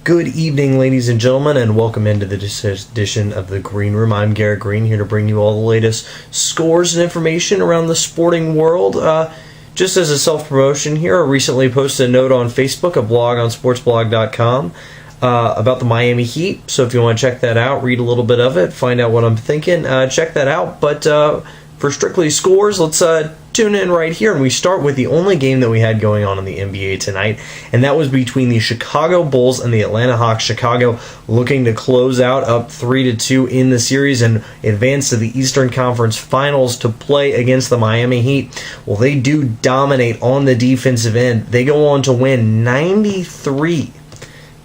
Good evening, ladies and gentlemen, and welcome into this edition of the Greene Room. I'm Garrett Greene, here to bring you all the latest scores and information around the sporting world. Just as a self-promotion here, I recently posted a note on Facebook, a blog on sportsblog.com, about the Miami Heat. So if you want to check that out, read a little bit of it, find out what I'm thinking, check that out. But for strictly scores, let's tune in right here, and we start with the only game that we had going on in the NBA tonight, and that was between the Chicago Bulls and the Atlanta Hawks. Chicago looking to close out up 3-2 in the series and advance to the Eastern Conference Finals to play against the Miami Heat. Well, they do dominate on the defensive end. They go on to win 93-73,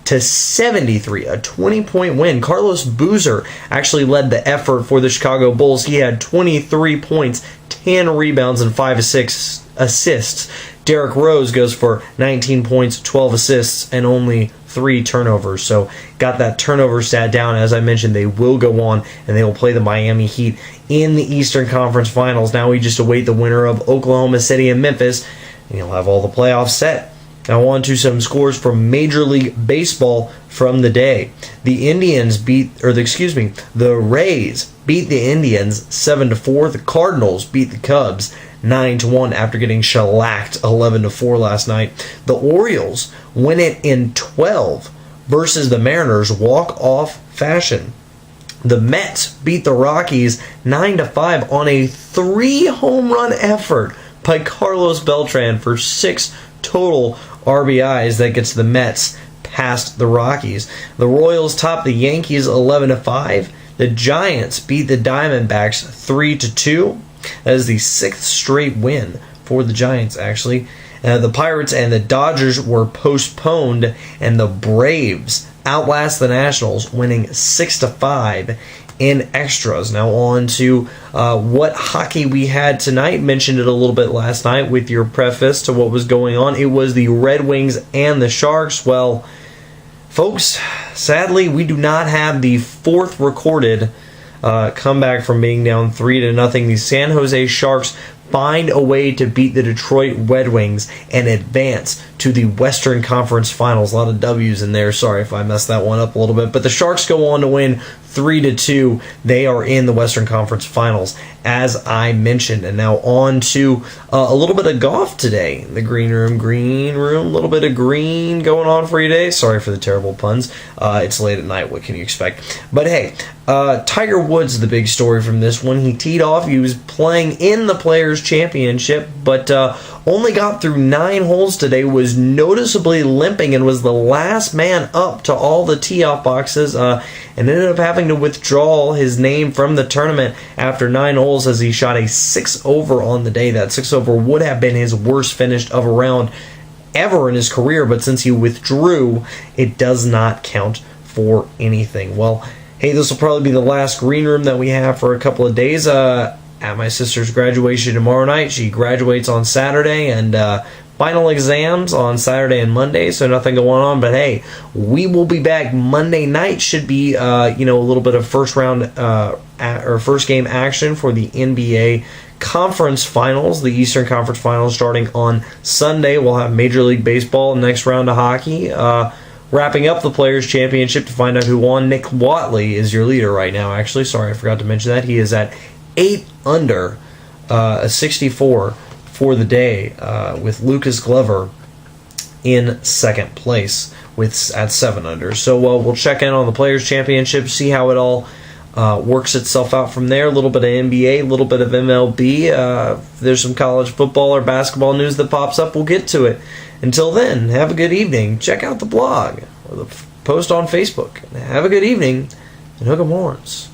a 20-point win. Carlos Beltran actually led the effort for the Chicago Bulls. He had 23 points, 10 rebounds, and 5 assists. Derrick Rose goes for 19 points, 12 assists, and only 3 turnovers. So got that turnover stat down. As I mentioned, they will go on and they will play the Miami Heat in the Eastern Conference Finals. Now we just await the winner of Oklahoma City and Memphis, and you'll have all the playoffs set. Now on to some scores from Major League Baseball from the day. The Rays beat the Indians 7-4. The Cardinals beat the Cubs 9-1 after getting shellacked 11-4 last night. The Orioles win it in 12 versus the Mariners walk-off fashion. The Mets beat the Rockies 9-5 on a 3-home run effort by Carlos Beltran for 6 total RBIs. That gets the Mets past the Rockies. The Royals top the Yankees 11-5. The Giants beat the Diamondbacks 3-2. That is the 6th straight win for the Giants, actually. The Pirates and the Dodgers were postponed, and the Braves outlast the Nationals, winning 6-5 in extras. Now on to what hockey we had tonight. Mentioned it a little bit last night with your preface to what was going on. It was the Red Wings and the Sharks. Well, folks, sadly, we do not have the 4th recorded comeback from being down 3-0. The San Jose Sharks find a way to beat the Detroit Red Wings and advance to the Western Conference Finals. A lot of W's in there. Sorry if I messed that one up a little bit. But the Sharks go on to win 3-2. They are in the Western Conference Finals, as I mentioned. And now on to a little bit of golf today. The Greene Room, a little bit of green going on for you today. Sorry for the terrible puns. It's late at night. What can you expect? But hey, Tiger Woods is the big story from this one. He teed off. He was playing in the Players' Championship, but only got through 9 holes today, was noticeably limping, and was the last man up to all the tee-off boxes, and ended up having to withdraw his name from the tournament after 9 holes as he shot a 6-over on the day. That 6-over would have been his worst finish of a round ever in his career, but since he withdrew, it does not count for anything. Well, hey, this will probably be the last Greene Room that we have for a couple of days. At my sister's graduation tomorrow night. She graduates on Saturday, and final exams on Saturday and Monday, so nothing going on. But hey, we will be back Monday night. Should be a little bit of first game action for the NBA Conference Finals, the Eastern Conference Finals starting on Sunday. We'll have Major League Baseball, next round of hockey. Wrapping up the Players' Championship to find out who won. Nick Watley is your leader right now, actually. Sorry, I forgot to mention that. He is at 8 under, a 64 for the day, with Lucas Glover in second place at 7 under. So we'll check in on the Players' Championship, see how it all works itself out from there. A little bit of NBA, a little bit of MLB. If there's some college football or basketball news that pops up, we'll get to it. Until then, have a good evening. Check out the blog or the post on Facebook. Have a good evening, and hook 'em horns.